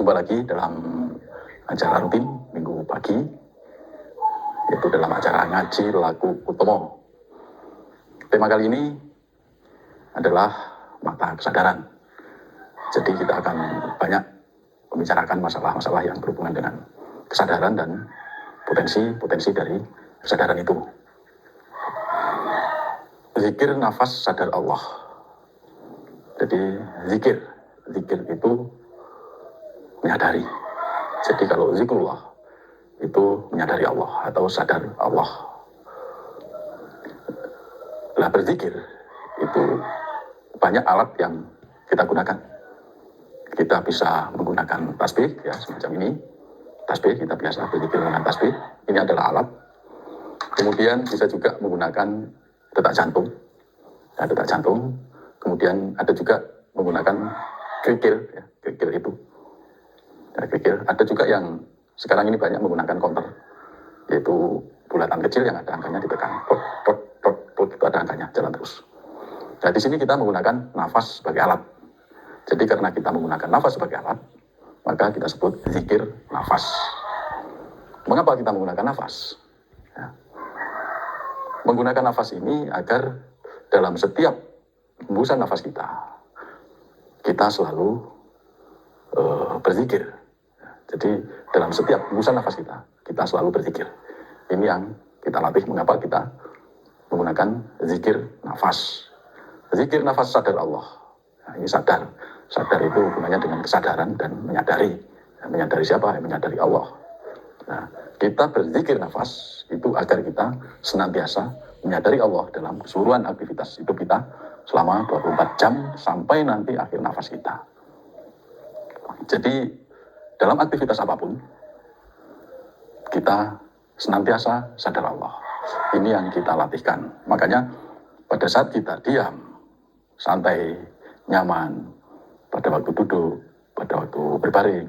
Jumpa lagi dalam acara rutin minggu pagi, yaitu dalam acara Ngaji Laku Utomo. Tema kali ini adalah mata kesadaran. Jadi kita akan banyak membicarakan masalah-masalah yang berhubungan dengan kesadaran dan potensi-potensi dari kesadaran itu. Zikir nafas sadar Allah. Jadi zikir itu menyadari. Jadi kalau zikrullah itu menyadari Allah atau sadar Allah. Nah, berzikir itu banyak alat yang kita gunakan. Kita bisa menggunakan tasbih, ya semacam ini. Tasbih, kita biasa berzikir dengan tasbih. Ini adalah alat. Kemudian bisa juga menggunakan detak jantung. Nah, detak jantung. Kemudian ada juga menggunakan krikil, ya, krikil itu. Ya, krikil. Ada juga yang sekarang ini banyak menggunakan counter, yaitu bulatan kecil yang ada angkanya ditekan. Itu ada angkanya, jalan terus. Nah, di sini kita menggunakan nafas sebagai alat. Jadi karena kita menggunakan nafas sebagai alat, maka kita sebut zikir nafas. Mengapa kita menggunakan nafas? Ya. Menggunakan nafas ini agar dalam setiap hembusan nafas kita selalu berzikir. Jadi dalam setiap hembusan nafas kita selalu berzikir. Ini yang kita latih. Mengapa kita menggunakan zikir nafas? Zikir nafas sadar Allah. Nah, ini sadar itu hubungannya dengan kesadaran dan menyadari. Menyadari siapa? Menyadari Allah. Nah, kita berzikir nafas itu agar kita senantiasa menyadari Allah dalam keseluruhan aktivitas hidup kita selama 24 jam sampai nanti akhir nafas kita. Jadi dalam aktivitas apapun kita senantiasa sadar Allah. Ini yang kita latihkan. Makanya pada saat kita diam, santai, nyaman, pada waktu duduk, pada waktu berbaring,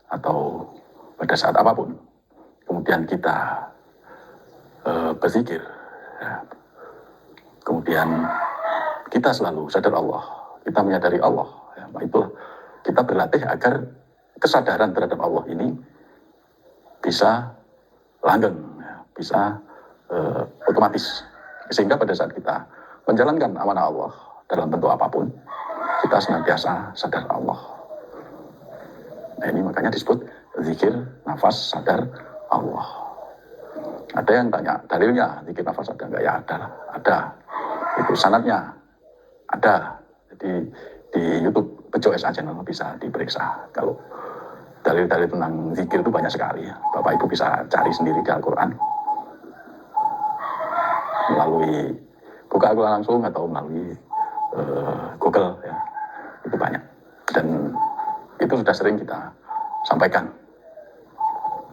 atau pada saat apapun, kemudian kita berzikir, ya. Kemudian kita selalu sadar Allah, kita menyadari Allah, ya. Itulah kita berlatih agar kesadaran terhadap Allah ini bisa langgeng, ya. Bisa otomatis, sehingga pada saat kita menjalankan amanah Allah dalam bentuk apapun, kita senantiasa sadar Allah. Nah, ini makanya disebut zikir nafas sadar Allah. Ada yang tanya dalilnya zikir nafas ada nggak? Ya ada. Itu sanadnya ada. Jadi di YouTube Bejo SA Channel bisa diperiksa. Kalau dalil-dalil tentang zikir itu banyak sekali. Bapak Ibu bisa cari sendiri di Al-Quran melalui buka Al-Quran langsung atau melalui Google, ya. Itu banyak, dan itu sudah sering kita sampaikan.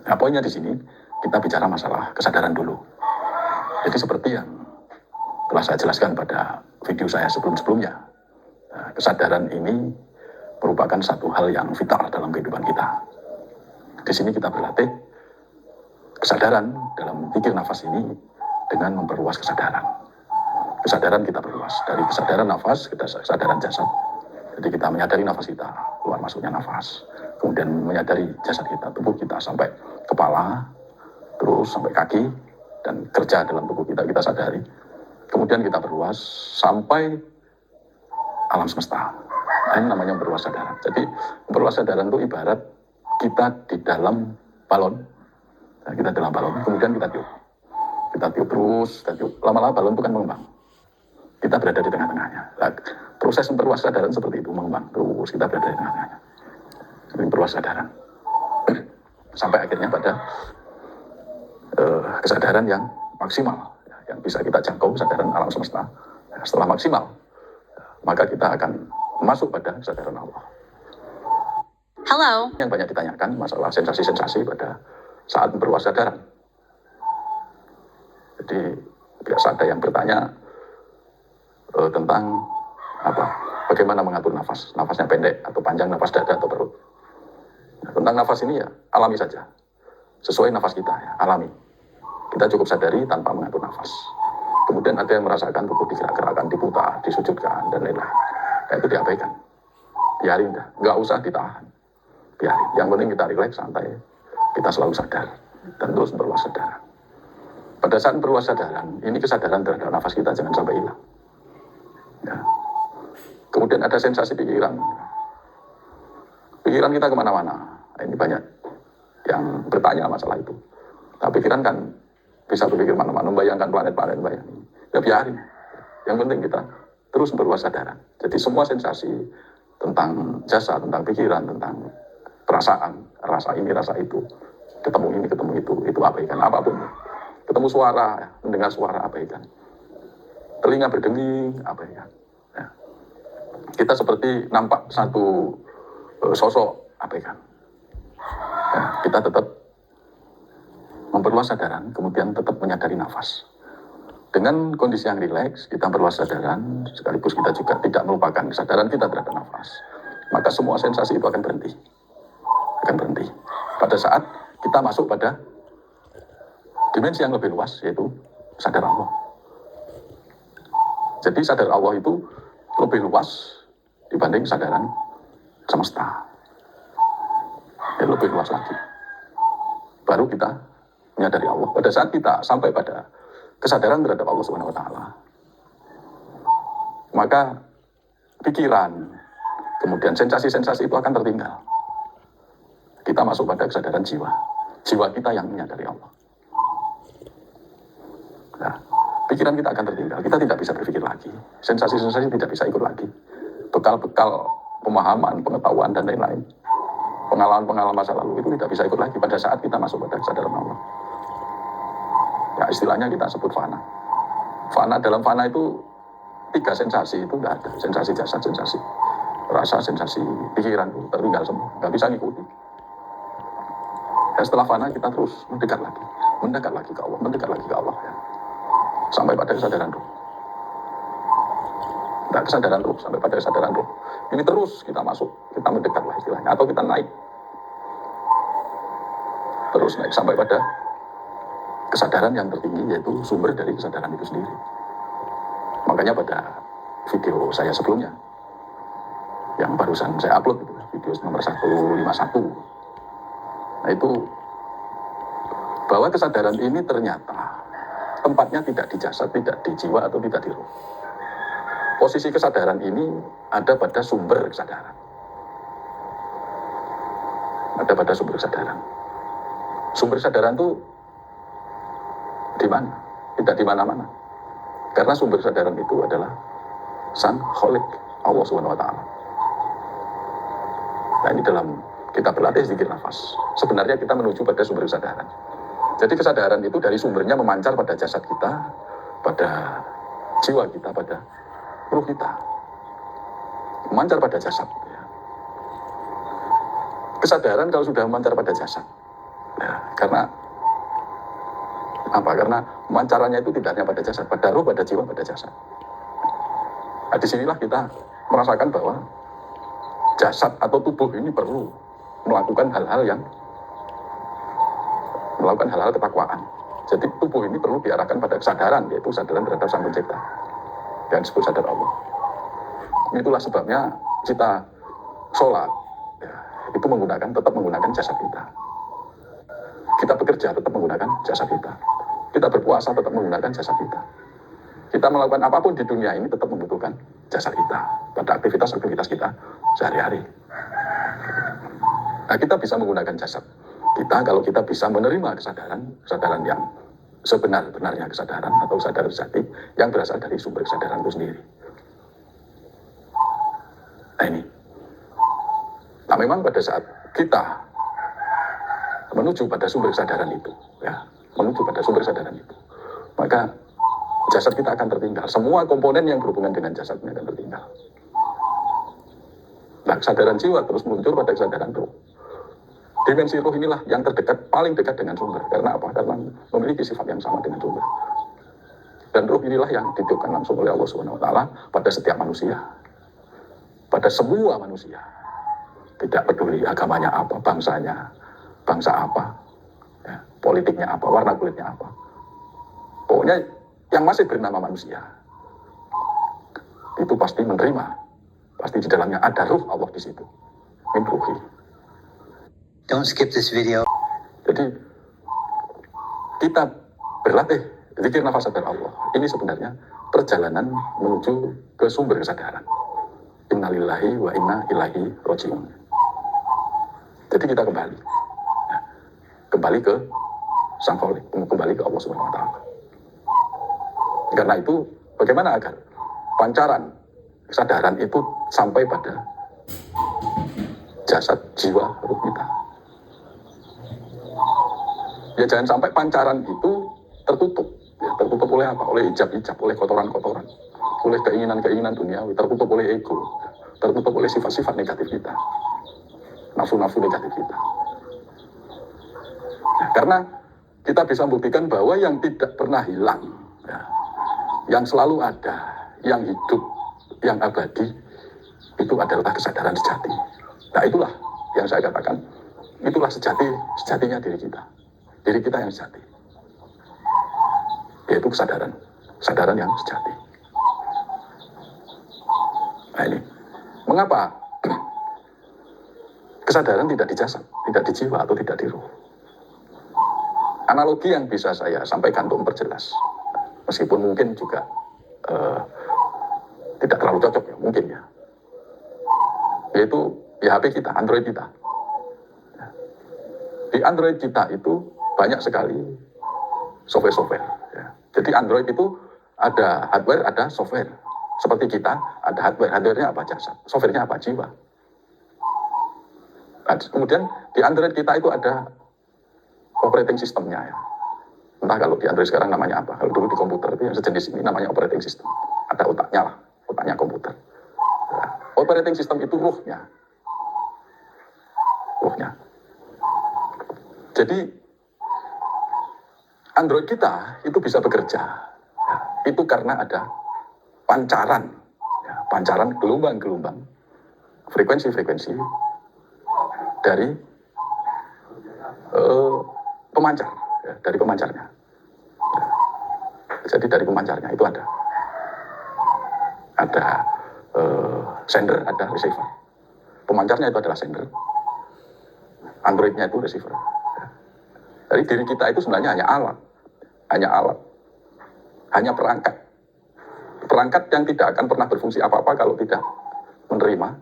Nah, poinnya di sini kita bicara masalah kesadaran dulu. Jadi seperti yang telah saya jelaskan pada video saya sebelum-sebelumnya, nah, kesadaran ini merupakan satu hal yang vital dalam kehidupan kita. Di sini kita berlatih kesadaran dalam zikir nafas ini dengan memperluas kesadaran. Kesadaran kita perluas dari kesadaran nafas ke kesadaran jasad. Jadi kita menyadari nafas kita, keluar masuknya nafas. Kemudian menyadari jasad kita, tubuh kita sampai kepala, terus sampai kaki, dan kerja dalam tubuh kita sadari. Kemudian kita perluas sampai alam semesta. Nah, ini namanya memperluas kesadaran. Jadi memperluas kesadaran itu ibarat kita di dalam balon. Nah, kita dalam balon, kemudian kita tiup. Kita tiup terus, kita tiup. Lama-lama balon itu kan mengembang. Kita berada di tengah-tengahnya. Nah, proses memperluas kesadaran seperti itu, mengembang terus, kita berada di tengah-tengahnya. Memperluas kesadaran. Sampai akhirnya pada kesadaran yang maksimal, yang bisa kita jangkau, kesadaran alam semesta. Setelah maksimal, maka kita akan masuk pada kesadaran Allah. Halo. Yang banyak ditanyakan masalah sensasi-sensasi pada saat memperluas kesadaran. Jadi biasa ada yang bertanya tentang bagaimana mengatur nafas, nafasnya pendek atau panjang, nafas dada atau perut. Nah, tentang nafas ini ya alami saja, sesuai nafas kita, ya, alami. Kita cukup sadari tanpa mengatur nafas. Kemudian ada yang merasakan tubuh digerak-gerakkan, diputar, disujudkan, dan lain-lain. Nah, itu diabaikan, biarin dah, nggak usah ditahan. biarin. Yang penting kita rileks, santai, kita selalu sadar dan terus berluas sadaran. Pada saat berluas sadaran, ini kesadaran terhadap nafas kita jangan sampai hilang. Ya. Kemudian ada sensasi pikiran. Pikiran kita kemana-mana. Nah, ini banyak yang bertanya masalah itu. Tapi pikiran kan bisa berpikir mana-mana, membayangkan planet-planet, bayangin. Ya biarin. Yang penting kita terus berluas sadaran. Jadi semua sensasi tentang jasa, tentang pikiran, tentang perasaan, rasa ini, rasa itu, ketemu ini, ketemu itu abaikan, apapun. Ketemu suara, ya, mendengar suara, abaikan. Telinga berdenging, abaikan. Ya. Kita seperti nampak satu sosok, abaikan. Ya, kita tetap memperluas sadaran, kemudian tetap menyadari nafas. Dengan kondisi yang rileks, kita perluas sadaran, sekaligus kita juga tidak melupakan kesadaran kita terhadap nafas. Maka semua sensasi itu akan berhenti. Akan berhenti. Pada saat kita masuk pada dimensi yang lebih luas, yaitu sadar Allah. Jadi sadar Allah itu lebih luas dibanding kesadaran semesta. Ya, lebih luas lagi. Baru kita menyadari Allah. Pada saat kita sampai pada kesadaran terhadap Allah Subhanahu wa taala, maka pikiran, kemudian sensasi-sensasi itu akan tertinggal. Kita masuk pada kesadaran jiwa. Jiwa kita yang menyadari Allah. Nah, pikiran kita akan tertinggal. Kita tidak bisa berpikir lagi. Sensasi-sensasi tidak bisa ikut lagi. Bekal-bekal pemahaman, pengetahuan, dan lain-lain, pengalaman-pengalaman masa lalu itu tidak bisa ikut lagi pada saat kita masuk pada kesadaran Allah. Ya, istilahnya kita sebut fana. Fana, dalam fana itu 3 sensasi itu tidak ada. Sensasi jasad, sensasi rasa, sensasi pikiran itu tertinggal semua. Nggak bisa ngikuti. Ya, setelah fana kita terus mendekat lagi ke Allah, mendekat lagi ke Allah. Ya. Sampai pada kesadaran roh. Nah, kesadaran roh, sampai pada kesadaran roh. Ini terus kita masuk, kita mendekatlah istilahnya, atau kita naik. Terus naik sampai pada kesadaran yang tertinggi, yaitu sumber dari kesadaran itu sendiri. Makanya pada video saya sebelumnya, yang barusan saya upload, itu, video nomor 151. Nah itu, bahwa kesadaran ini ternyata tempatnya tidak di jasad, tidak di jiwa, atau tidak di roh. Posisi kesadaran ini ada pada sumber kesadaran. Ada pada sumber kesadaran. Sumber kesadaran itu di mana? Tidak di mana-mana. Karena sumber kesadaran itu adalah Sang Kholik, Allah Subhanahu wa taala. Nah, ini dalam kita berlatih zikir nafas. Sebenarnya kita menuju pada sumber kesadaran. Jadi kesadaran itu dari sumbernya memancar pada jasad kita, pada jiwa kita, pada ruh kita. Memancar pada jasad. Ya. Kesadaran kalau sudah memancar pada jasad. Ya, karena apa? Karena memancarannya itu tidak hanya pada jasad, pada ruh, pada jiwa, pada jasad. Nah, disinilah kita merasakan bahwa jasad atau tubuh ini perlu melakukan hal-hal ketakwaan. Jadi tubuh ini perlu diarahkan pada kesadaran, yaitu kesadaran terhadap Sang Pencipta yang disebut sadar Allah. Itulah sebabnya kita sholat, ya, itu tetap menggunakan jasad kita. Kita bekerja tetap menggunakan jasad kita. Kita berpuasa tetap menggunakan jasad kita. Kita melakukan apapun di dunia ini tetap membutuhkan jasad kita pada aktivitas kita sehari-hari. Nah, kita bisa menggunakan jasad kita kalau kita bisa menerima kesadaran yang sebenar-benarnya kesadaran atau kesadaran sejati yang berasal dari sumber kesadaran itu sendiri. Nah ini. Nah memang pada saat kita menuju pada sumber kesadaran itu, maka jasad kita akan tertinggal. Semua komponen yang berhubungan dengan jasadnya akan tertinggal. Nah, kesadaran jiwa terus muncul pada kesadaran roh. Dimensi roh inilah yang terdekat, paling dekat dengan sumber. Karena apa? Karena memiliki sifat yang sama dengan sumber. Dan roh inilah yang ditiupkan langsung oleh Allah Subhanahu wa taala pada setiap manusia. Pada semua manusia. Tidak peduli agamanya apa, bangsanya, bangsa apa, ya, politiknya apa, warna kulitnya apa. Pokoknya yang masih bernama manusia itu pasti menerima, pasti di dalamnya ada ruh Allah di situ. Min ruhi. Don't skip this video. Jadi kita berlatih zikir nafas sadar Allah. Ini sebenarnya perjalanan menuju ke sumber kesadaran. Innalillahi wa inna ilaihi rojiun. Jadi kita kembali, kembali ke Sang Khalik, kembali ke Allah Subhanahu Wa Taala. Karena itu, bagaimana agar pancaran kesadaran itu sampai pada jasad, jiwa, ruh kita? Ya jangan sampai pancaran itu tertutup. Ya, tertutup oleh apa? Oleh hijab-hijab, oleh kotoran-kotoran, oleh keinginan-keinginan duniawi, tertutup oleh ego, tertutup oleh sifat-sifat negatif kita, nafsu-nafsu negatif kita. Nah, karena kita bisa membuktikan bahwa yang tidak pernah hilang, ya, yang selalu ada, yang hidup, yang abadi, itu adalah kesadaran sejati. Nah itulah yang saya katakan, itulah sejatinya diri kita. Diri kita yang sejati, yaitu kesadaran yang sejati. Nah ini, mengapa kesadaran tidak di jasad, tidak di jiwa, atau tidak di ruh? Analogi yang bisa saya sampaikan untuk memperjelas, meskipun mungkin juga tidak terlalu cocok ya, mungkin ya, yaitu ya HP kita, Android kita. Di Android kita itu banyak sekali software. Ya. Jadi Android itu ada hardware, ada software. Seperti kita ada hardware. Hardware-nya apa? Jasad. Software-nya apa? Jiwa. Nah, kemudian di Android kita itu ada operating system-nya ya. Entah kalau di Android sekarang namanya apa. Kalau dulu di komputer itu yang sejenis ini namanya operating system. Ada otaknya lah, otaknya komputer. Ya. Operating system itu ruhnya. Jadi Android kita itu bisa bekerja, ya, itu karena ada pancaran, ya, pancaran gelombang-gelombang, frekuensi-frekuensi dari pemancar, ya, dari pemancarnya. Ya. Jadi dari pemancarnya itu ada sender, ada receiver. Pemancarnya itu adalah sender, Androidnya itu receiver. Ya. Jadi diri kita itu sebenarnya hanya alat, hanya perangkat yang tidak akan pernah berfungsi apa-apa kalau tidak menerima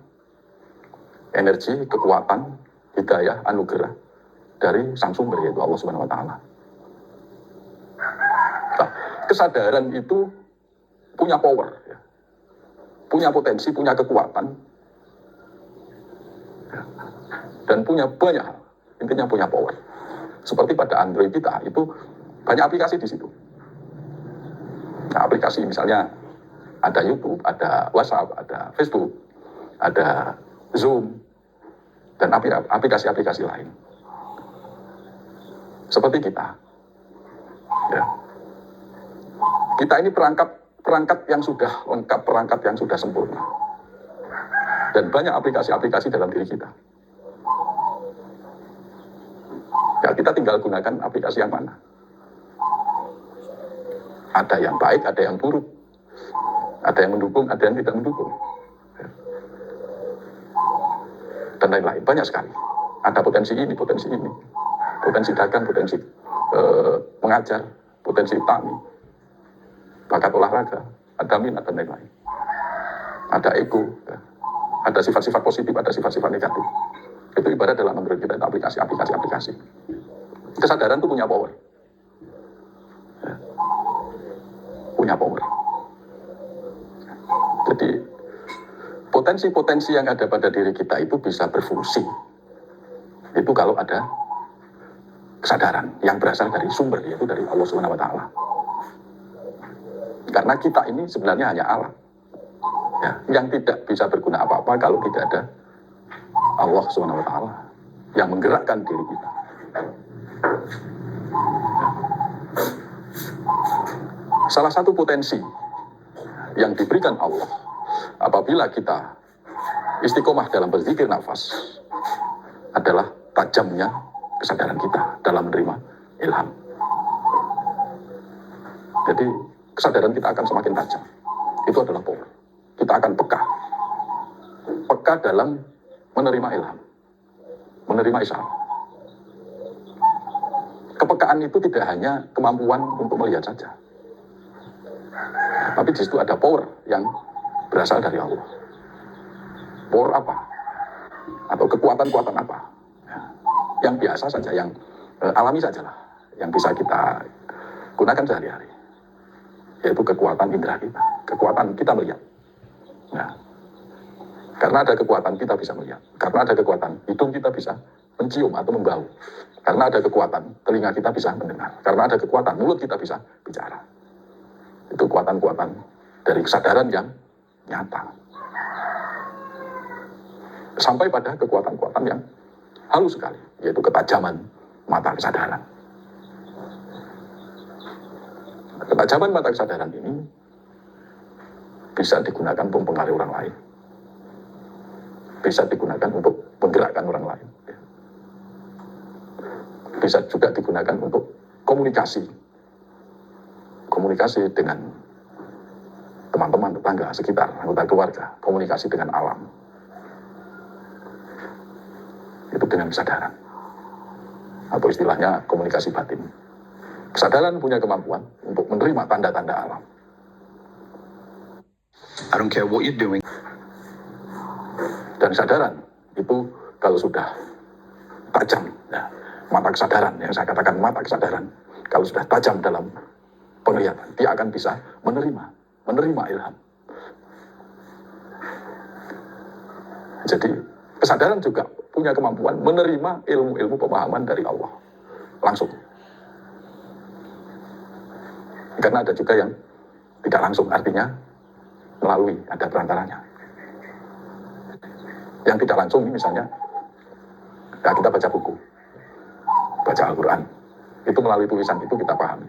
energi, kekuatan, hidayah, anugerah dari sang sumber, yaitu Allah Subhanahu Wa Taala. Nah, kesadaran itu punya power, ya, punya potensi, punya kekuatan, ya, dan punya banyak hal. Intinya punya power. Seperti pada Android kita itu banyak aplikasi di situ. Nah, aplikasi misalnya ada YouTube, ada WhatsApp, ada Facebook, ada Zoom, dan aplikasi-aplikasi lain. Seperti kita, ya. Kita ini perangkat yang sudah lengkap, perangkat yang sudah sempurna, dan banyak aplikasi-aplikasi dalam diri kita. Ya, kita tinggal gunakan aplikasi yang mana. Ada yang baik, ada yang buruk, ada yang mendukung, ada yang tidak mendukung, dan lain-lain, banyak sekali. Ada potensi ini, potensi dagang, potensi mengajar, potensi tani, bakat olahraga, ada minat, dan lain-lain. Ada ego, ya. Ada sifat-sifat positif, ada sifat-sifat negatif. Itu ibarat dalam Android kita itu aplikasi. Kesadaran itu punya power. Punya power. Jadi potensi-potensi yang ada pada diri kita itu bisa berfungsi. Itu kalau ada kesadaran yang berasal dari sumber, yaitu dari Allah Subhanahu Wa Taala. Karena kita ini sebenarnya hanya alat, ya, yang tidak bisa berguna apa-apa kalau tidak ada Allah Subhanahu Wa Taala yang menggerakkan diri kita. Salah satu potensi yang diberikan Allah apabila kita istiqomah dalam berzikir nafas adalah tajamnya kesadaran kita dalam menerima ilham. Jadi kesadaran kita akan semakin tajam. Itu adalah power. Kita akan peka dalam menerima ilham, menerima isyarat. kepekaan itu tidak hanya kemampuan untuk melihat saja, tapi di situ ada power yang berasal dari Allah. Power apa? Atau kekuatan-kekuatan apa? Ya, yang biasa saja, yang alami saja lah, yang bisa kita gunakan sehari-hari, yaitu kekuatan indera kita, kekuatan kita melihat. Nah, karena ada kekuatan kita bisa melihat, karena ada kekuatan hidung kita bisa mencium atau membau, karena ada kekuatan telinga kita bisa mendengar, karena ada kekuatan mulut kita bisa bicara. Itu kekuatan-kekuatan dari kesadaran yang nyata. Sampai pada kekuatan-kekuatan yang halus sekali, yaitu ketajaman mata kesadaran. Ketajaman mata kesadaran ini bisa digunakan untuk mempengaruhi orang lain, bisa digunakan untuk menggerakkan orang lain, bisa juga digunakan untuk komunikasi dengan teman-teman, tetangga, sekitar, anggota keluarga, komunikasi dengan alam. Itu dengan kesadaran, atau istilahnya komunikasi batin. Kesadaran punya kemampuan untuk menerima tanda-tanda alam. I don't care what you're doing. Dan kesadaran itu kalau sudah tajam, ya, mata kesadaran, yang saya katakan mata kesadaran, kalau sudah tajam dalam penglihatan, dia akan bisa menerima ilham. Jadi kesadaran juga punya kemampuan menerima ilmu-ilmu pemahaman dari Allah langsung. Karena ada juga yang tidak langsung, artinya melalui, ada perantaranya. Yang tidak langsung ini misalnya, ya kita baca buku, baca Al-Quran, itu melalui tulisan itu kita pahami.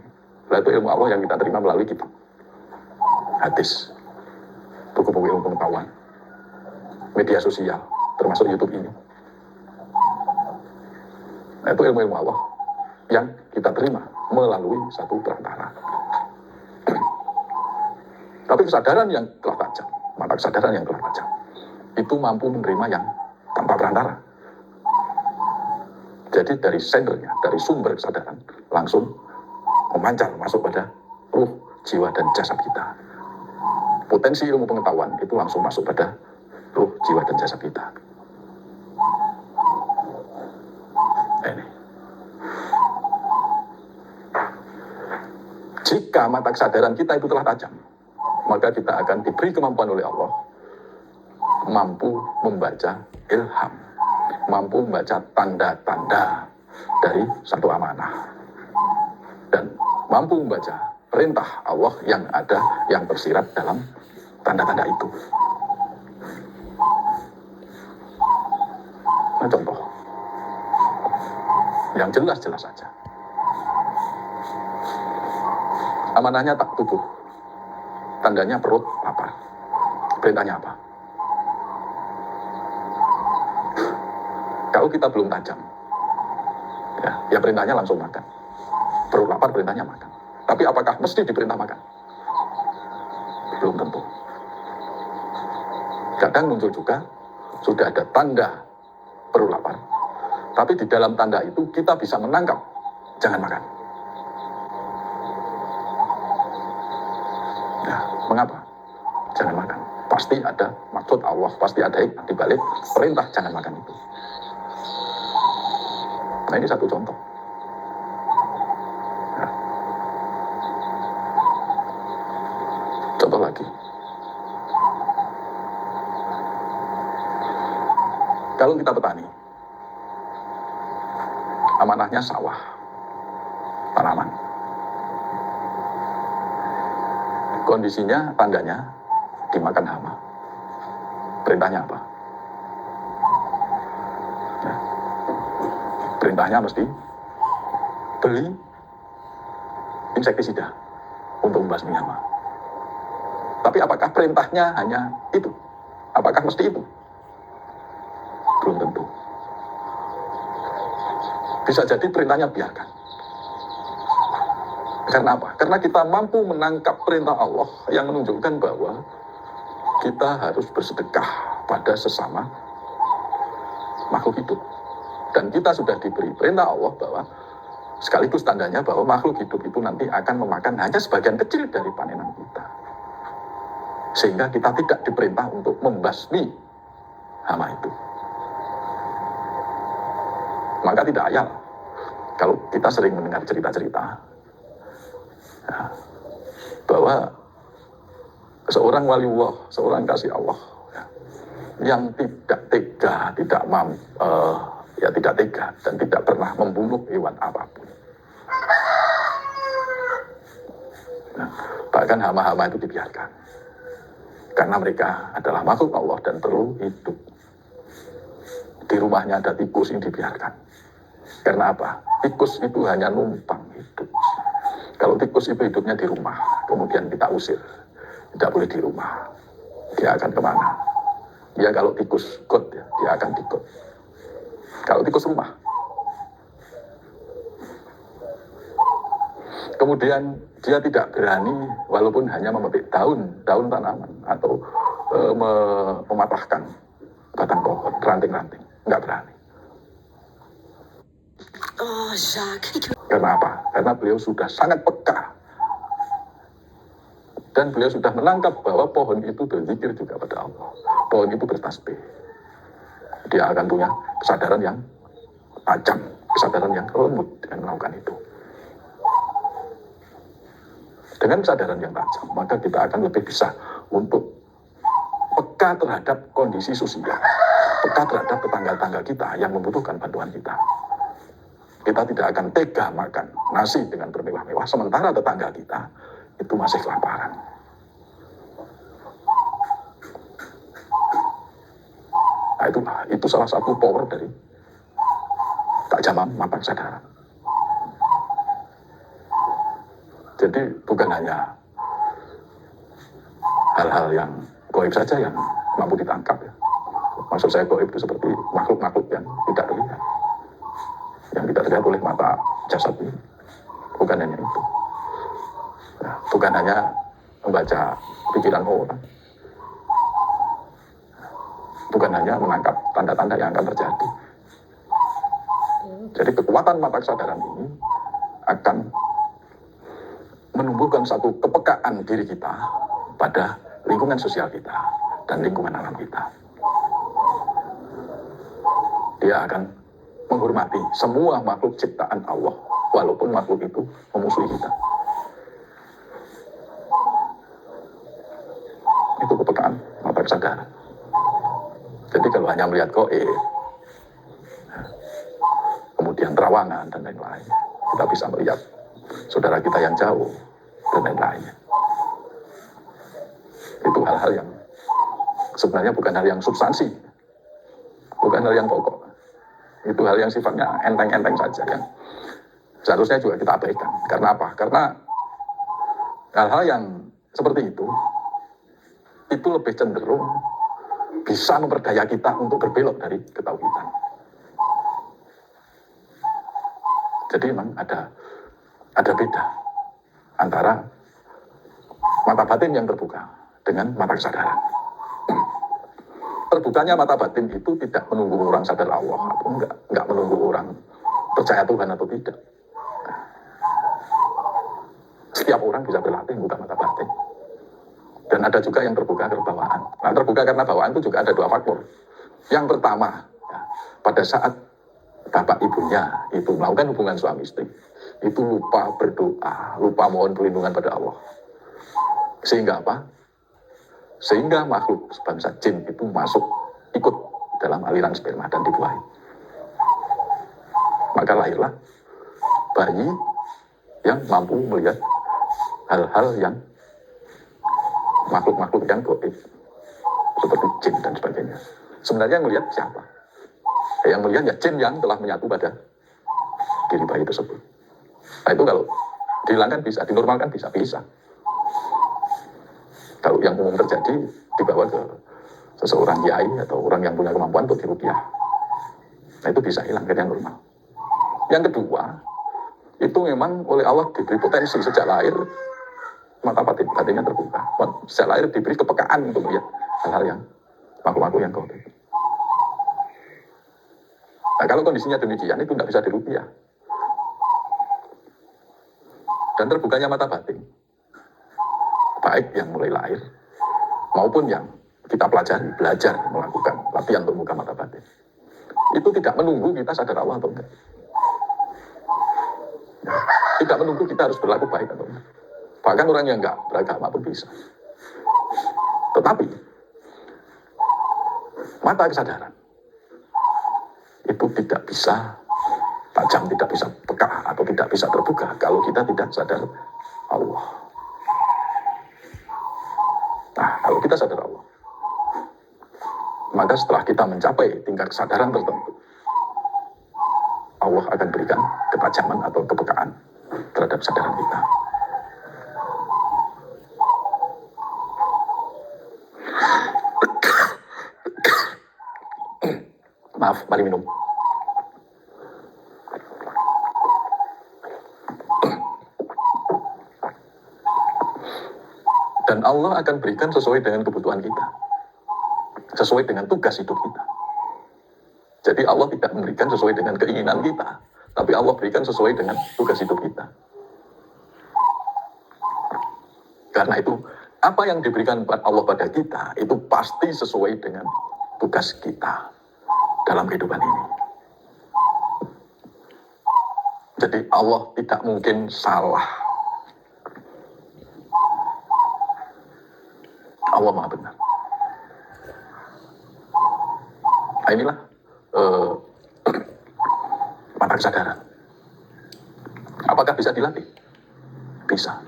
Lalu itu ilmu Allah yang kita terima melalui kitab, hadis, buku-buku ilmu pengetahuan, media sosial, termasuk YouTube ini. Nah, itu ilmu-ilmu Allah yang kita terima melalui satu perantara. Tapi kesadaran yang telah tajam, mata kesadaran yang telah tajam, itu mampu menerima yang tanpa perantara. Jadi dari sendernya, dari sumber kesadaran, langsung memancar masuk pada ruh, jiwa, dan jasad kita. Potensi ilmu pengetahuan itu langsung masuk pada ruh, jiwa, dan jasad kita. Ini. Jika mata kesadaran kita itu telah tajam, maka kita akan diberi kemampuan oleh Allah mampu membaca ilham, mampu membaca tanda-tanda dari satu amanah, dan mampu membaca perintah Allah yang ada, yang tersirat dalam tanda-tanda itu. Nah, contoh yang jelas-jelas saja. Amanahnya tak tubuh, tandanya perut lapar. Perintahnya apa? Kalau kita belum tajam, ya perintahnya langsung makan. Perut lapar, perintahnya makan. Tapi apakah mesti diperintah makan? Belum tentu. Kadang muncul juga, sudah ada tanda perut lapar, tapi di dalam tanda itu kita bisa menangkap, jangan makan. Nah, mengapa? Jangan makan. Pasti ada maksud Allah, pasti ada hikmah di balik perintah jangan makan itu. Nah, ini satu contoh. Nah. Contoh lagi. Kalau kita petani, amanahnya sawah, tanaman. Kondisinya, tandanya dimakan hama. Perintahnya apa? Nah, perintahnya mesti beli insektisida untuk membasmi hama. Tapi apakah perintahnya hanya itu? Apakah mesti itu? Belum tentu. Bisa jadi perintahnya biarkan. Karena apa? Karena kita mampu menangkap perintah Allah yang menunjukkan bahwa kita harus bersedekah pada sesama makhluk hidup. Dan kita sudah diberi perintah Allah bahwa Sekaligus tandanya bahwa makhluk hidup itu nanti akan memakan hanya sebagian kecil dari panenan kita. Sehingga kita tidak diperintah untuk membasmi hama itu. Maka tidak ayal kalau kita sering mendengar cerita-cerita ya, bahwa seorang waliullah, seorang kasih Allah ya, yang tidak tega, tidak tega dan tidak pernah membunuh hewan apapun. Nah, bahkan hama-hama itu dibiarkan karena mereka adalah makhluk Allah dan perlu hidup. Di rumahnya ada tikus yang dibiarkan. Karena apa? Tikus itu hanya numpang hidup. Kalau tikus itu hidupnya di rumah, kemudian kita usir, tidak boleh di rumah, dia akan kemana? Ya kalau tikus got, ya, dia akan di got. Kalau tikus rumah, kemudian dia tidak berani walaupun hanya memetik daun tanaman atau mematahkan batang pohon, ranting-ranting, nggak berani. Oh, Jacques. Karena apa? Karena beliau sudah sangat peka dan beliau sudah menangkap bahwa pohon itu berzikir juga pada Allah, pohon itu bertasbih. Dia akan punya kesadaran yang tajam, kesadaran yang lembut dengan melakukan itu. Dengan kesadaran yang tajam, maka kita akan lebih bisa untuk peka terhadap kondisi sosial, peka terhadap tetangga-tetangga kita yang membutuhkan bantuan kita. Kita tidak akan tega makan nasi dengan bermewah-mewah, sementara tetangga kita itu masih kelaparan. Nah, itu salah satu power dari keajaman mata kesadaran. Jadi bukan hanya hal-hal yang gaib saja yang mampu ditangkap ya. Maksud saya gaib itu seperti makhluk-makhluk yang tidak terlihat, yang tidak terlihat oleh mata jasad ini. Bukan hanya itu. Nah, bukan hanya membaca pikiran orang, bukan hanya menangkap tanda-tanda yang akan terjadi. Jadi kekuatan mata kesadaran ini akan menumbuhkan satu kepekaan diri kita pada lingkungan sosial kita dan lingkungan alam kita. Dia akan menghormati semua makhluk ciptaan Allah, walaupun makhluk itu memusuhi kita. Itu kepekaan mata kesadaran. Jadi kalau hanya melihat gaib, kemudian terawangan dan lain-lain, kita bisa melihat saudara kita yang jauh dan lain-lainnya. Itu hal-hal yang sebenarnya bukan hal yang substansi, bukan hal yang pokok. Itu hal yang sifatnya enteng-enteng saja, yang seharusnya juga kita abaikan. Karena apa? Karena hal-hal yang seperti itu lebih cenderung bisa memperdaya kita untuk berbelok dari ketauhidan. Jadi memang ada beda antara mata batin yang terbuka dengan mata kesadaran. Terbukanya mata batin itu tidak menunggu orang sadar Allah atau enggak menunggu orang percaya Tuhan atau tidak. Setiap orang bisa berlatih buka mata batin. Dan ada juga yang terbuka ke bawaan. Nah, terbuka karena bawaan itu juga ada dua faktor. Yang pertama, ya, pada saat bapak ibunya itu melakukan hubungan suami istri, itu lupa berdoa, lupa mohon perlindungan pada Allah. Sehingga apa? Sehingga makhluk sebangsa jin itu masuk, ikut dalam aliran sperma dan dibuahi. Maka lahirlah bayi yang mampu melihat hal-hal yang makhluk-makhluk yang gaib seperti jin dan sebagainya. Sebenarnya yang melihat siapa? Yang melihat ya jin yang telah menyatu pada diri bayi tersebut. Nah itu kalau dihilangkan bisa, dinormalkan bisa. Kalau yang umum terjadi dibawa ke seseorang kiai atau orang yang punya kemampuan untuk diruqyah, nah itu bisa hilang ke yang normal. Yang kedua, itu memang oleh Allah diberi potensi sejak lahir, mata batinnya terbuka. Sejak lahir diberi kepekaan untuk melihat hal-hal yang makhluk-makhluk yang gaib. Nah kalau kondisinya demikian itu tidak bisa diruqyah. Dan terbukanya mata batin, baik yang mulai lahir maupun yang kita pelajari, belajar melakukan latihan untuk membuka mata batin, itu tidak menunggu kita sadar Allah atau enggak. Tidak menunggu kita harus berlaku baik atau enggak. Bahkan orang yang enggak beragama pun bisa. Tetapi mata kesadaran itu tidak bisa tajam, tidak bisa peka, atau tidak bisa terbuka kalau kita tidak sadar Allah. Nah, kalau kita sadar Allah, maka setelah kita mencapai tingkat kesadaran tertentu, Allah akan berikan ketajaman atau kepekaan terhadap kesadaran kita. Maaf, mari minum. Dan Allah akan berikan sesuai dengan kebutuhan kita, sesuai dengan tugas hidup kita. Jadi Allah tidak memberikan sesuai dengan keinginan kita, tapi Allah berikan sesuai dengan tugas hidup kita. Karena itu, apa yang diberikan Allah pada kita, itu pasti sesuai dengan tugas kita dalam kehidupan ini. Jadi Allah tidak mungkin salah. Allah Maha Benar. Nah, inilah mata kesadaran. Apakah bisa dilatih? Bisa.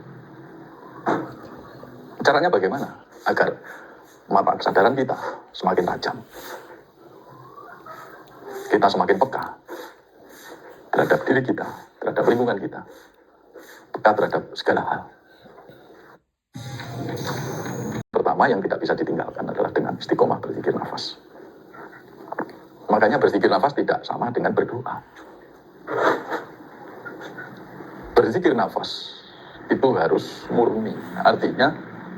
Caranya bagaimana? Agar mata kesadaran kita semakin tajam. Kita semakin peka terhadap diri kita, terhadap lingkungan kita, peka terhadap segala hal. Pertama yang tidak bisa ditinggalkan adalah dengan istiqomah berzikir nafas. Makanya berzikir nafas tidak sama dengan berdoa. Berzikir nafas itu harus murni, artinya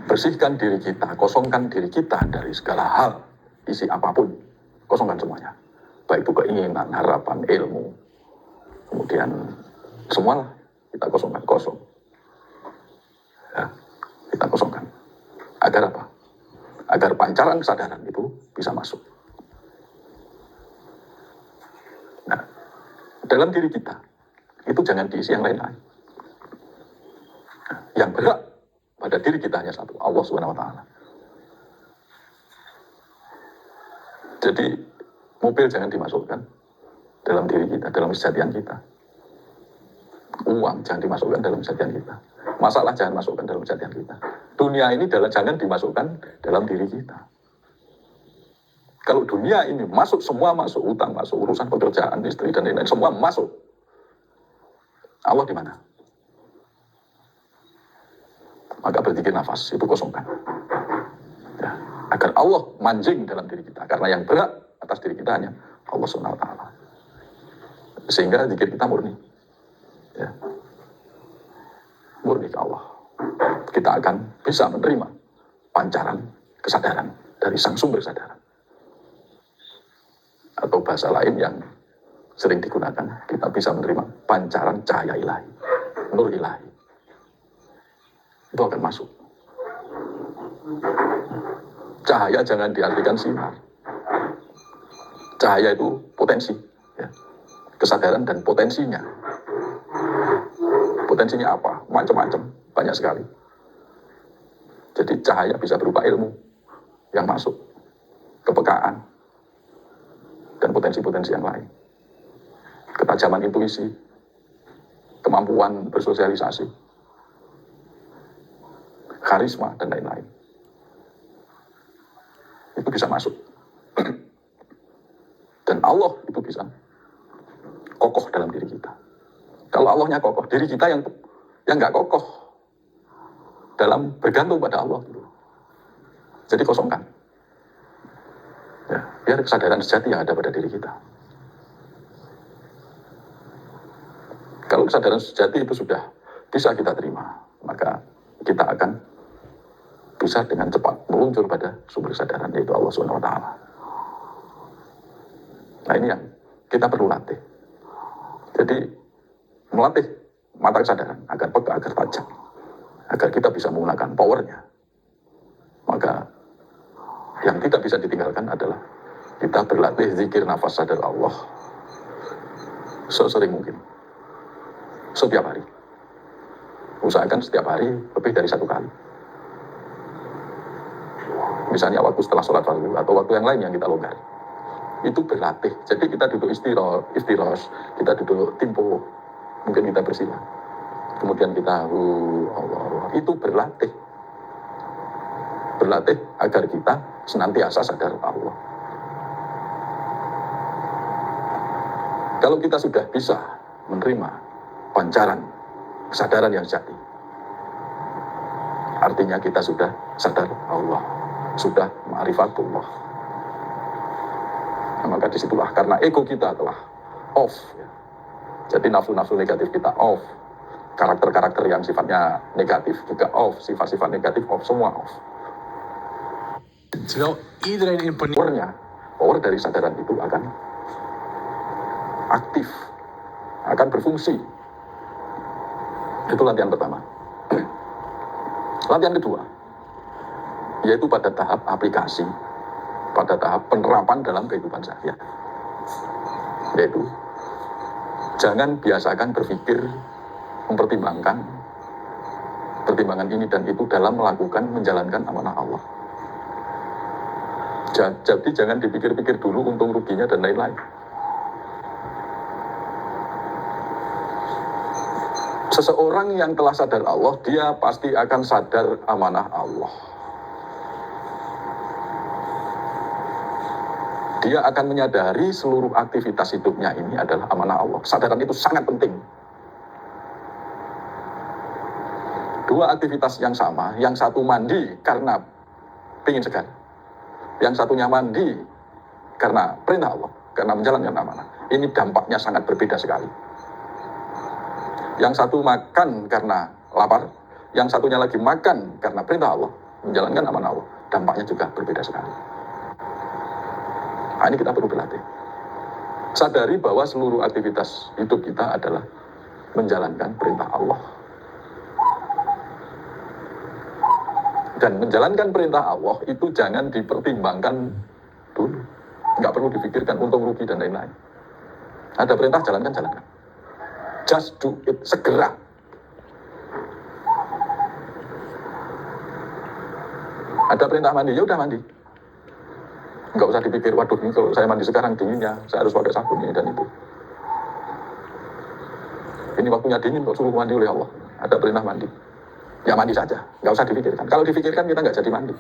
bersihkan diri kita, kosongkan diri kita dari segala hal, isi apapun, kosongkan semuanya. Baik itu keinginan, harapan, ilmu, kemudian semualah kita kosongkan, kosong. Ya, kita kosongkan. Agar apa? Agar pancaran kesadaran itu bisa masuk. Nah, dalam diri kita, itu jangan diisi yang lain-lain. Nah, yang berhak pada diri kita hanya satu, Allah Subhanahu wa Ta'ala. Jadi, mobil jangan dimasukkan dalam diri kita, dalam kesejatian kita. Uang jangan dimasukkan dalam kesejatian kita. Masalah jangan masukkan dalam kesejatian kita. Dunia ini jangan dimasukkan dalam diri kita. Kalau dunia ini masuk, semua masuk, utang masuk, urusan pekerjaan, istri dan lain-lain, semua masuk. Allah di mana? Maka berzikir nafas, itu kosongkan. Ya, agar Allah manjing dalam diri kita. Karena yang berat atas diri kita hanya Allah Subhanahu wa Ta'ala. Sehingga zikir kita murni. Ya. Murni ke Allah. Kita akan bisa menerima pancaran kesadaran dari sang sumber kesadaran. Atau bahasa lain yang sering digunakan, kita bisa menerima pancaran cahaya ilahi, nur ilahi. Itu akan masuk. Cahaya jangan diartikan sinar. Cahaya itu potensi, ya. Kesadaran dan potensinya. Potensinya apa? Macam-macam, banyak sekali. Jadi cahaya bisa berupa ilmu yang masuk, kepekaan, dan potensi-potensi yang lain. Ketajaman intuisi, kemampuan bersosialisasi, karisma, dan lain-lain. Itu bisa masuk. Dan Allah itu bisa kokoh dalam diri kita. Kalau Allahnya kokoh, diri kita yang nggak kokoh dalam bergantung pada Allah. Jadi kosongkan. Ya, biar kesadaran sejati yang ada pada diri kita. Kalau kesadaran sejati itu sudah bisa kita terima, maka kita akan bisa dengan cepat meluncur pada sumber kesadaran, yaitu Allah Subhanahu wa Ta'ala. Nah, ini yang kita perlu latih. Jadi melatih mata kesadaran, agar peka, agar tajam, agar kita bisa menggunakan powernya. Maka yang tidak bisa ditinggalkan adalah kita berlatih zikir nafas sadar Allah sesering mungkin, setiap hari. Usahakan setiap hari lebih dari 1 kali. Misalnya waktu setelah sholat fardu atau waktu yang lain yang kita longgar. Itu berlatih. Jadi kita duduk istiros, kita duduk timpo, mungkin kita bersila. Kemudian kita Allah, itu berlatih. Berlatih agar kita senantiasa sadar Allah. Kalau kita sudah bisa menerima pancaran kesadaran yang sejati, artinya kita sudah sadar Allah, sudah ma'rifatullah. Nah, maka disitulah karena ego kita telah off, ya. Jadi nafsu-nafsu negatif kita off, karakter-karakter yang sifatnya negatif juga off, sifat-sifat negatif off, semua off. Terwijl iedereen imponeert. Power dari sadaran itu akan aktif, akan berfungsi. Itu latihan pertama. Latihan kedua, yaitu pada tahap aplikasi, pada tahap penerapan dalam kehidupan sehari-hari. Yaitu, jangan biasakan berpikir, mempertimbangkan pertimbangan ini dan itu dalam melakukan, menjalankan amanah Allah. Jadi jangan dipikir-pikir dulu untung ruginya dan lain-lain. Seseorang yang telah sadar Allah, dia pasti akan sadar amanah Allah. Dia akan menyadari seluruh aktivitas hidupnya ini adalah amanah Allah. Kesadaran itu sangat penting. Dua aktivitas yang sama, yang satu mandi karena ingin segar, yang satunya mandi karena perintah Allah, karena menjalankan amanah. Ini dampaknya sangat berbeda sekali. Yang satu makan karena lapar, yang satunya lagi makan karena perintah Allah, menjalankan amanah Allah. Dampaknya juga berbeda sekali. Nah, ini kita perlu berlatih. Sadari bahwa seluruh aktivitas hidup kita adalah menjalankan perintah Allah. Dan menjalankan perintah Allah itu jangan dipertimbangkan dulu. Nggak perlu dipikirkan untung rugi dan lain-lain. Ada perintah, jalankan. Just do it, segera. Ada perintah mandi, ya udah mandi. Nggak usah dipikir, waduh ini kalau saya mandi sekarang dinginnya, saya harus pakai sabun ini dan itu. Ini waktunya dingin kok suruh mandi oleh Allah. Ada perintah mandi. Ya mandi saja, nggak usah dipikirkan. Kalau dipikirkan kita nggak jadi mandi.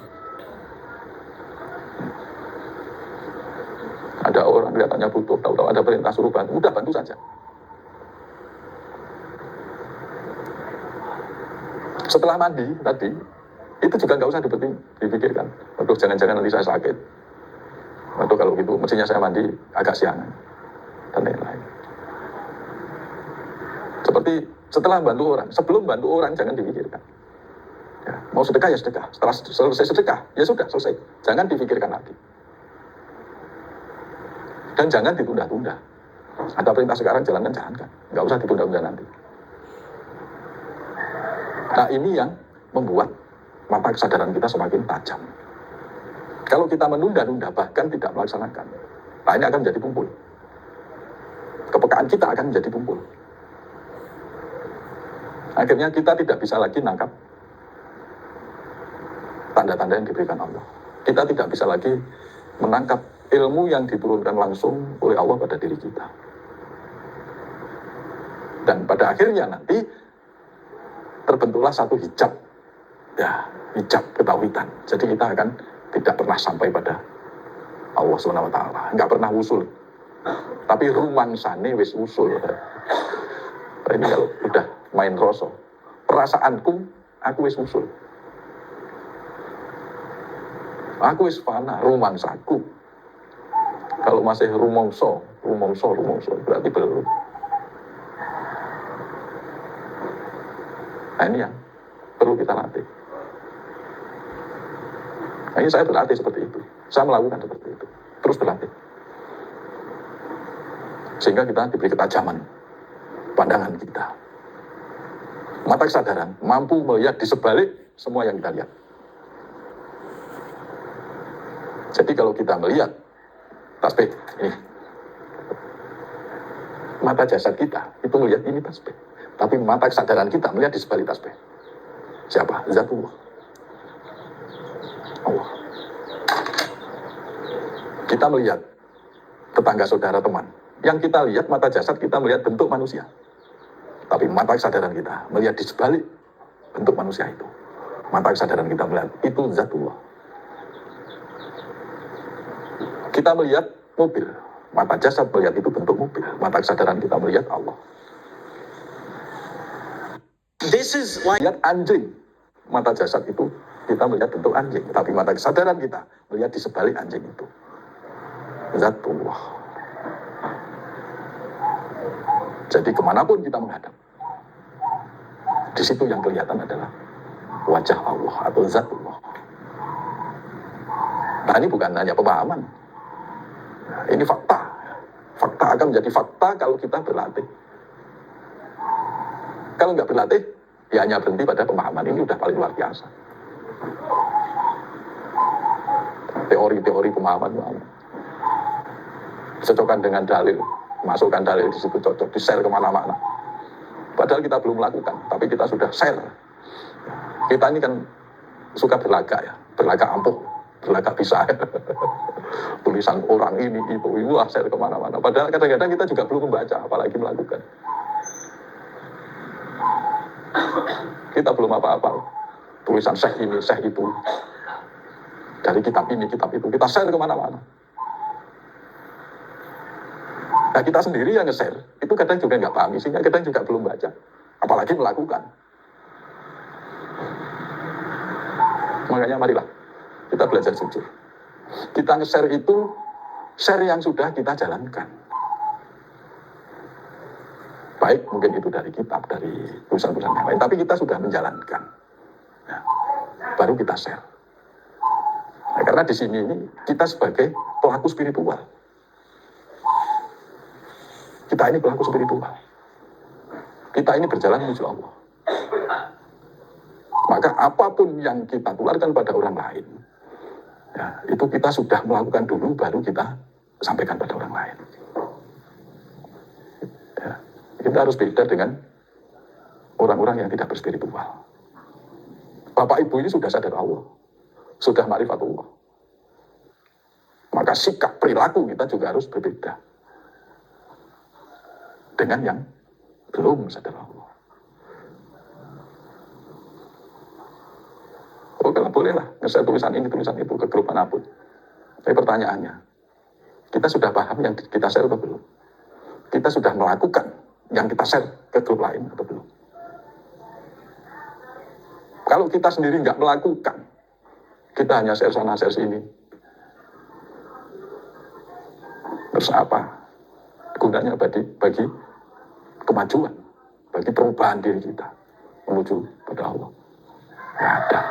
Ada orang kelihatannya butuh, tahu-tahu ada perintah suruh bantu, udah bantu saja. Setelah mandi tadi, itu juga nggak usah dipikirkan. Untuk jangan-jangan nanti saya sakit. Atau kalau gitu, mestinya saya mandi agak siangan. Dan lain-lain. Seperti setelah bantu orang, sebelum bantu orang jangan dipikirkan. Ya, mau sedekah ya sedekah. Setelah selesai sedekah, ya sudah selesai. Jangan dipikirkan lagi. Dan jangan ditunda-tunda. Ada perintah sekarang, jalankan. Nggak usah ditunda-tunda nanti. Nah ini yang membuat mata kesadaran kita semakin tajam. Kalau kita menunda-nunda bahkan tidak melaksanakan, nah ini akan menjadi tumpul. Kepekaan kita akan menjadi tumpul. Akhirnya kita tidak bisa lagi nangkap tanda-tanda yang diberikan Allah. Kita tidak bisa lagi menangkap ilmu yang diturunkan langsung oleh Allah pada diri kita. Dan pada akhirnya nanti terbentuklah satu hijab, ya hijab ketauhidan. Jadi kita akan tidak pernah sampai pada Allah SWT, nggak pernah usul. Tapi rumangsane wis usul. Ini kalau udah main rasa, perasaanku, aku wis usul. Aku wis fana, rumangsaku. Kalau masih rumongso, berarti belum. Nah ini yang perlu kita latih. Nah ini saya berlatih seperti itu. Saya melakukan seperti itu. Terus berlatih. Sehingga kita diberi ketajaman pandangan kita. Mata kesadaran mampu melihat di sebalik semua yang kita lihat. Jadi kalau kita melihat tasbih ini, mata jasad kita itu melihat ini tasbih, tapi mata kesadaran kita melihat di sebalik tasbih. Siapa? Zatullah, Allah. Kita melihat tetangga, saudara, teman. Yang kita lihat mata jasad kita melihat bentuk manusia, tapi mata kesadaran kita melihat di sebalik bentuk manusia itu. Mata kesadaran kita melihat itu Zatullah. Kita melihat mobil, mata jasad melihat itu bentuk mobil, mata kesadaran kita melihat Allah. This is like Lihat anjing, mata jasad itu kita melihat bentuk anjing, tapi mata kesadaran kita melihat di sebalik anjing itu Zatullah. Jadi kemanapun kita menghadap, di situ yang kelihatan adalah wajah Allah atau Zatullah. Nah, ini bukan hanya pemahaman. Nah, ini fakta. Fakta akan menjadi fakta kalau kita berlatih. Kalau nggak berlatih, ya hanya berhenti pada pemahaman. Ini udah paling luar biasa. Teori-teori pemahaman. Cocokkan dengan dalil. Masukkan dalil di situ cocok, di-share kemana-mana. Padahal kita belum melakukan, tapi kita sudah share. Kita ini kan suka berlagak ya, berlagak ampuh, berlagak bisa. Tulisan orang ini, itu, wah share kemana-mana. Padahal kadang-kadang kita juga belum membaca, apalagi melakukan. Kita belum apa-apa. Tulisan syekh ini, syekh itu. Dari kitab ini, kitab itu. Kita share kemana-mana. Nah, kita sendiri yang nge-share, itu kadang juga nggak paham isinya, kadang juga belum baca. Apalagi melakukan. Makanya marilah, kita belajar jujur. Kita nge-share itu, share yang sudah kita jalankan. Baik, mungkin itu dari kitab, dari tulisan-tulisan yang lain, tapi kita sudah menjalankan. Nah, baru kita share. Nah, karena di sini ini, kita sebagai pelaku spiritual. Kita ini pelaku spiritual. Kita ini berjalan menuju Allah. Maka apapun yang kita tularkan pada orang lain, ya, itu kita sudah melakukan dulu, baru kita sampaikan pada orang lain. Ya, kita harus beda dengan orang-orang yang tidak berspiritual. Bapak Ibu ini sudah sadar Allah, sudah ma'rifatullah. Maka sikap perilaku kita juga harus berbeda dengan yang belum sadar Allah. Oh, kalau bolehlah nge-share tulisan ini, tulisan itu ke grup manapun. Tapi pertanyaannya, kita sudah paham yang kita share atau belum? Kita sudah melakukan yang kita share ke grup lain atau belum? Kalau kita sendiri nggak melakukan, kita hanya share sana, share sini. Terus apa gunanya bagi kemajuan, bagi perubahan diri kita menuju pada Allah? Nggak ada.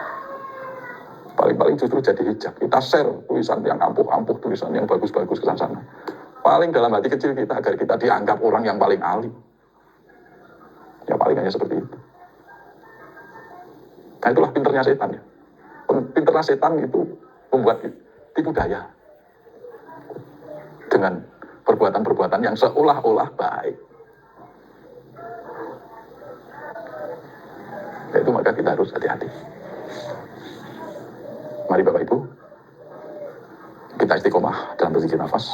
Paling-paling justru jadi hijab. Kita share tulisan yang ampuh-ampuh, tulisan yang bagus-bagus ke sana. Paling dalam hati kecil kita agar kita dianggap orang yang paling alim. Ya paling hanya seperti itu. Nah itulah pinternya setan ya. Pinternya setan itu membuat tipu daya dengan perbuatan-perbuatan yang seolah-olah baik. Itu maka kita harus hati-hati. Mari Bapak Ibu, kita istiqomah dalam berzikir nafas.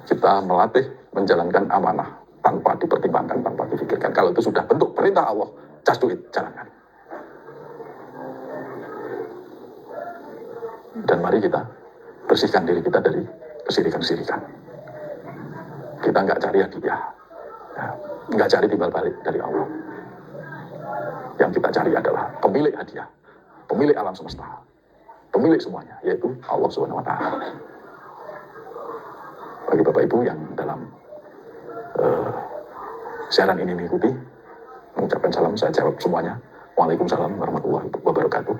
Kita melatih menjalankan amanah tanpa dipertimbangkan, tanpa difikirkan. Kalau itu sudah bentuk perintah Allah, just do it, jalankan. Dan mari kita bersihkan diri kita dari kesirikan-kesirikan. Kita nggak cari hadiah, nggak cari timbal balik dari Allah. Yang kita cari adalah pemilik hadiah, pemilik alam semesta, pemilik semuanya, yaitu Allah Subhanahu wa Ta'ala. Bagi Bapak Ibu yang dalam siaran ini mengikuti, mengucapkan salam, saya jawab semuanya. Waalaikumsalam warahmatullahi wabarakatuh.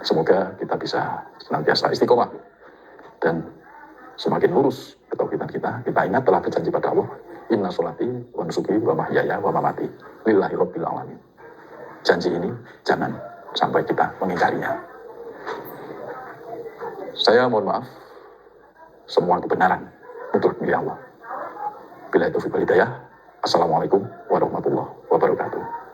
Semoga kita bisa senantiasa istiqomah dan semakin lurus ketauhidan kita. Kita ingat telah berjanji pada Allah, Inna sholati wa nusuki wa mahyaya wa mamati lillahi rabbil alamin. Janji ini jangan sampai kita mengingkarinya. Saya mohon maaf, semua kebenaran untuk milik Allah. Bila itu hidayah. Assalamualaikum warahmatullahi wabarakatuh.